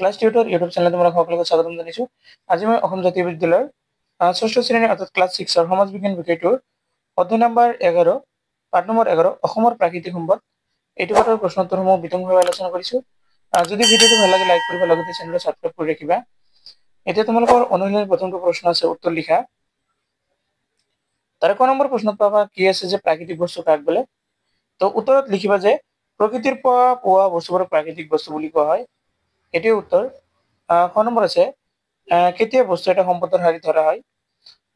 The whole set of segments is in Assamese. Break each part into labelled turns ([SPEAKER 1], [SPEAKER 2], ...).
[SPEAKER 1] ক্লাছ টিউটৰ ইউটিউব চেনেলত তোমালোক সকলোকে স্বাগতম জনাইছো। আজি মই অসম জাতীয় বিদ্যালয়ৰ ৬ষ্ঠ শ্ৰেণীৰ অৰ্থাৎ ক্লাছ 6ৰ সমাজ বিজ্ঞান বিষয়টোৰ অধ্যায় নম্বৰ 11 পাঠ নম্বৰ 11 অসমৰ প্ৰাকৃতিক সম্পদ এইটো পাঠৰ প্ৰশ্ন উত্তৰসমূহ বিতংভাৱে আলোচনা কৰিছো। যদি ভিডিঅ'টো ভাল লাগে লাইক কৰিবা, লগতে চেনেলটো ছাবস্ক্ৰাইব কৰি ৰাখিবা। এতিয়া তোমালোকৰ অনুশীলনৰ প্ৰথমটো প্ৰশ্ন আছে, উত্তৰ লিখা। তাৰে ক নম্বৰ প্ৰশ্নত পাবা কি আছে যে প্ৰাকৃতিক বস্তু কাক বোলে। তো উত্তৰত লিখিবা যে প্ৰকৃতিৰ পৰা পোৱা বস্তুবোৰক প্ৰাকৃতিক বস্তু বুলি কোৱা হয়। এটিও উত্তৰ। ক নম্বৰ আছে কেতিয়া বস্তু এটা সম্পদৰ হাৰি ধৰা হয়।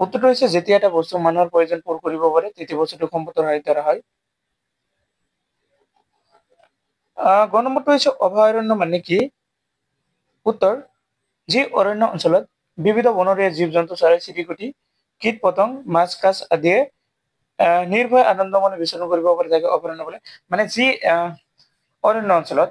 [SPEAKER 1] উত্তৰটো হৈছে যেতিয়া এটা বস্তু মানুহৰ প্ৰয়োজন পূৰ কৰিব পাৰে তেতিয়া বস্তুটো সম্পদৰ হাৰি ধৰা হয়। গ নম্বৰটো হৈছে অভয়াৰণ্য মানে কি। উত্তৰ যি অৰণ্য অঞ্চলত বিবিধ বনৰীয়া জীৱ জন্তু চৰাই চিৰিকটি কীট পতংগ মাছ কাছ আদিয়ে নিৰ্ভয় আনন্দ মনে বিচৰণ কৰিব পাৰে তাকে অভয়াৰণ্য বোলে। মানে যি অৰণ্য অঞ্চলত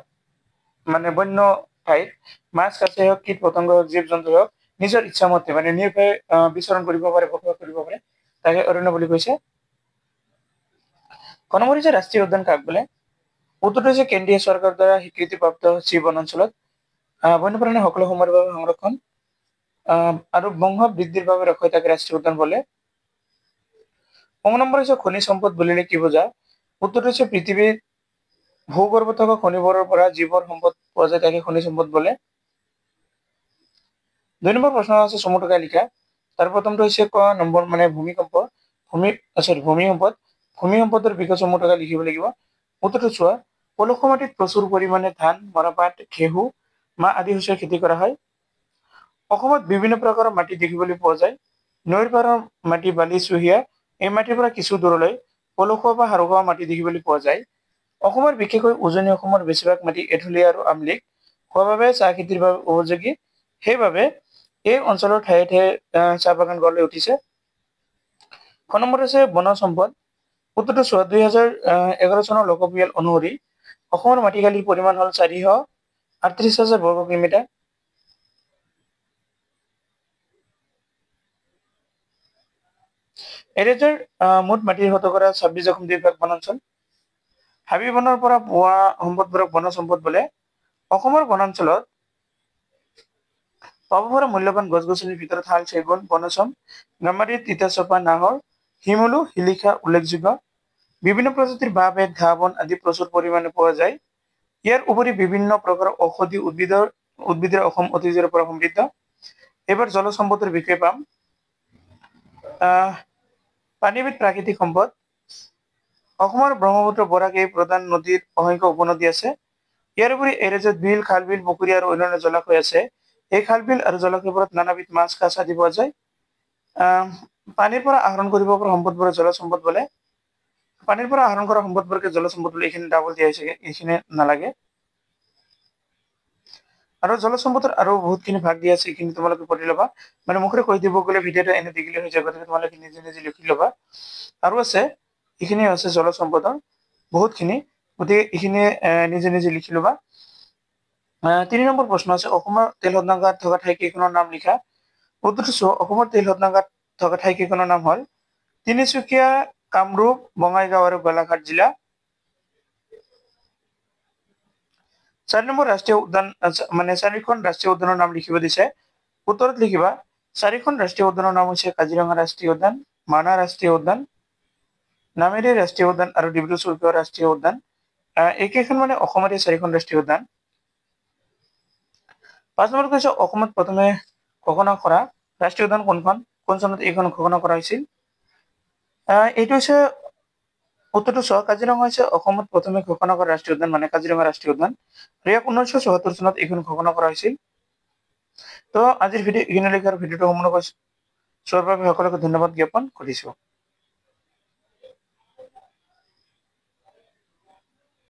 [SPEAKER 1] মানে বন্য ঠাইত মাছ কাছে হওক কীট পতংগ হওক জীৱ জন্তু হওক নিজৰ ইচ্ছামতে মানে নিৰ্ভয়ে বিচৰণ কৰিব পাৰে, বসবাস কৰিব পাৰে তাকে অৰণ্য বুলি কৈছে। ক নম্বৰ হৈছে ৰাষ্ট্ৰীয় উদ্যান কাক বোলে। উত্তৰটো হৈছে কেন্দ্ৰীয় চৰকাৰৰ দ্বাৰা স্বীকৃতিপ্ৰাপ্ত যি বনাঞ্চলত বন্যপ্ৰাণী সকলো সময়ৰ বাবে সংৰক্ষণ আৰু বংশ বৃদ্ধিৰ বাবে ৰক্ষা হয় তাকে ৰাষ্ট্ৰীয় উদ্যান বোলে। ক নম্বৰ হৈছে খনিজ সম্পদ বুলিলে কি বুজা। উত্তৰটো হৈছে পৃথিৱীৰ ভূগৰ্ভত থকা খনিবোৰৰ পৰা যিবোৰ সম্পদ পোৱা যায় তাকে খনিজ সম্পদ বোলে। 2 নম্বৰ প্ৰশ্ন আছে চমু টোকাই লিখা। তাৰ প্ৰথমটো হৈছে ক নম্বৰ মানে ভূমিকম্প ভূমি সম্পদ। ভূমি সম্পদৰ বিষয়ে চমু টোকাই লিখিব লাগিব। উত্তৰটো চোৱা পলসুৱা মাটিত প্ৰচুৰ পৰিমাণে ধান, মৰাপাট, ঘেঁহু, মাহ আদি শস্যৰ খেতি কৰা হয়। অসমত বিভিন্ন প্ৰকাৰৰ মাটি দেখিবলৈ পোৱা যায়। নৈৰ পাৰৰ মাটি বালি চুহিয়া এই মাটিৰ পৰা কিছু দূৰলৈ পলসুৱা বা সাৰুৱা মাটি দেখিবলৈ পোৱা যায়। অসমৰ বিশেষকৈ উজনি অসমৰ বেছিভাগ মাটি এঢলীয়া আৰু আমলিক হোৱাৰ বাবে চাহ খেতিৰ বাবে উপযোগী। সেইবাবে এই অঞ্চলৰ ঠায়ে ঠায়ে চাহ বাগান গঢ় লৈ উঠিছে। খ নম্বৰ হৈছে বনজ সম্পদ। উত্তৰটো চোৱা 2011 চনৰ লোকপিয়ল অনুসৰি অসমৰ মাটিকালিৰ পৰিমাণ হল 438,000 বৰ্গ কিলোমিটাৰ। এৰেজৰ মুঠ মাটিৰ শতকৰা 26.2% বনাঞ্চল। হাবি বনৰ পৰা পোৱা সম্পদবোৰক বনজ সম্পদ বোলে। অসমৰ বনাঞ্চলত পাব পৰা মূল্যবান গছ গছনিৰ ভিতৰত শাল, চেগুন, বনচম, গামাৰি, তিতাচপা, নাহৰ, শিমলু, শিলিখা উল্লেখযোগ্য। বিভিন্ন প্ৰজাতিৰ বাঁহ, বেত, ঘাঁহ বন আদি প্ৰচুৰ পৰিমাণে পোৱা যায়। ইয়াৰ উপৰি বিভিন্ন প্ৰকাৰৰ ঔষধি উদ্ভিদৰ অসম অতীজৰে পৰা সমৃদ্ধ। এইবাৰ জলজ সম্পদৰ বিষয়ে পাম। পানীবিধ প্ৰাকৃতিক সম্পদ। অসমৰ ব্ৰহ্মপুত্ৰ, বৰাক এই প্ৰধান নদীৰ অসংখ্য উপনদী আছে। ইয়াৰ উপৰি এই ৰাজ্যত বিল, খাল বিল, পুখুৰী আৰু অন্যান্য জলাশয় আছে। এই খাল বিল আৰু জলাশয়বোৰত নানাবিধ মাছ কাছ আদি পোৱা যায়। পানীৰ পৰা আহৰণ কৰিব পৰা সম্পদবোৰৰ জলজ সম্পদ বোলে। পানীৰ পৰা আহৰণ কৰা সম্পদবোৰকে জলজ সম্পদ বোলে। এইখিনি ডাবল দিয়া হৈছে, এইখিনি নালাগে। আৰু জলজ সম্পদৰ আৰু বহুতখিনি ভাগ দিয়া আছে, এইখিনি তোমালোকে পঢ়ি ল'বা। মানে মুখেৰে কৈ দিব গ'লে ভিডিঅ'টো এনে দীঘলীয়া হৈ যায়, গতিকে তোমালোকে নিজে নিজে লিখি ল'বা। আৰু আছে এইখিনি আছে জলজ সম্পদৰ বহুতখিনি, গতিকে এইখিনি নিজে নিজে লিখি ল'বা। 3 নম্বৰ প্ৰশ্ন আছে অসমৰ তেল শোধনাগাৰ থকা ঠাই কেইখনৰ নাম লিখা। উত্তৰটো চোৱা অসমৰ তেল শোধনাগাৰ থকা ঠাই কেইখনৰ নাম হ'ল তিনিচুকীয়া, কামৰূপ, বঙাইগাঁও আৰু গোলাঘাট জিলা। 4 নম্বৰ ৰাষ্ট্ৰীয় উদ্যান মানে 4খন ৰাষ্ট্ৰীয় উদ্যানৰ নাম লিখিব দিছে। উত্তৰত লিখিবা 4খন ৰাষ্ট্ৰীয় উদ্যানৰ নাম হৈছে কাজিৰঙা ৰাষ্ট্ৰীয় উদ্যান, মানাহ ৰাষ্ট্ৰীয় উদ্যান, নামেৰি ৰাষ্ট্ৰীয় উদ্যান আৰু ডিব্ৰু চৈখোৱা ৰাষ্ট্ৰীয় উদ্যান। এইকেইখন মানে অসমতে 4খন ৰাষ্ট্ৰীয় উদ্যান। 5 নম্বৰ কৈছে অসমত প্ৰথমে ঘোষণা কৰা ৰাষ্ট্ৰীয় উদ্যান কোনখন, কোন চনত এইখন ঘোষণা কৰা হৈছিল। এইটো হৈছে উত্তৰটো চোৱা কাজিৰঙা হৈছে অসমত প্ৰথমে ঘোষণা কৰা ৰাষ্ট্ৰীয় উদ্যান, মানে কাজিৰঙা ৰাষ্ট্ৰীয় উদ্যান। ইয়াক 1974 চনত এইখন ঘোষণা কৰা হৈছিল। তো আজিৰ ভিডিঅ' এইখিনিলৈকে, আৰু ভিডিঅ'টো সম্পূৰ্ণ চোৱাৰ বাবে সকলোকে ধন্যবাদ জ্ঞাপন কৰিছো।